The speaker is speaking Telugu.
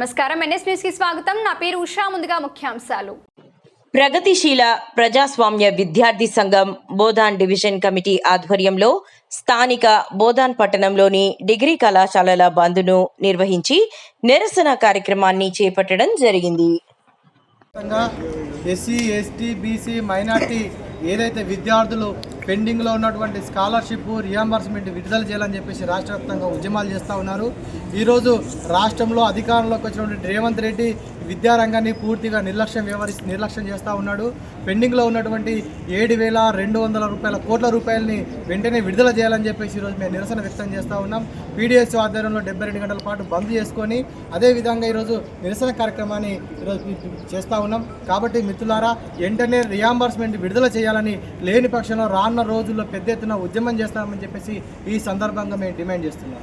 నమస్కారం, ఎన్ఎస్ న్యూస్ కి స్వాగతం. నా పేరు ఉషా. ముందుగా ముఖ్యాంశాలు. ప్రగతిశీల ప్రజాస్వామ్య విద్యార్థి సంఘం బోధాన్ డివిజన్ కమిటీ ఆధ్వర్యంలో స్థానిక బోధాన్ పట్టణంలోని డిగ్రీ కళాశాలల బంద్ను నిర్వహించి నిరసన కార్యక్రమాన్ని చేపట్టడం జరిగింది. ఎస్సీ, ఎస్టీ, బీసీ, మైనార్టీ ఏదైతే విద్యార్థులు పెండింగ్లో ఉన్నటువంటి స్కాలర్షిప్ రియంబర్స్మెంట్ విడుదల చేయాలని చెప్పేసి రాష్ట్ర వ్యాప్తంగా ఉద్యమాలు చేస్తూ ఉన్నారు. ఈరోజు రాష్ట్రంలో అధికారంలోకి వచ్చినటువంటి రేవంత్ రెడ్డి విద్యారంగాన్ని పూర్తిగా నిర్లక్ష్యం చేస్తూ ఉన్నాడు. పెండింగ్లో ఉన్నటువంటి 7,200 కోట్ల రూపాయలని వెంటనే విడుదల చేయాలని చెప్పేసి ఈరోజు మేము నిరసన వ్యక్తం చేస్తూ ఉన్నాం. పీడిఎస్ ఆధ్వర్యంలో 72 గంటల పాటు బంద్ చేసుకొని అదేవిధంగా ఈరోజు నిరసన కార్యక్రమాన్ని ఈరోజు చేస్తూ ఉన్నాం. కాబట్టి మిత్రులారా, వెంటనే రియంబర్స్మెంట్ విడుదల చేయాలని, లేని పక్షంలో రానున్న రోజుల్లో పెద్ద ఎత్తున ఉద్యమం చేస్తామని చెప్పేసి ఈ సందర్భంగా మేము డిమాండ్ చేస్తున్నాం.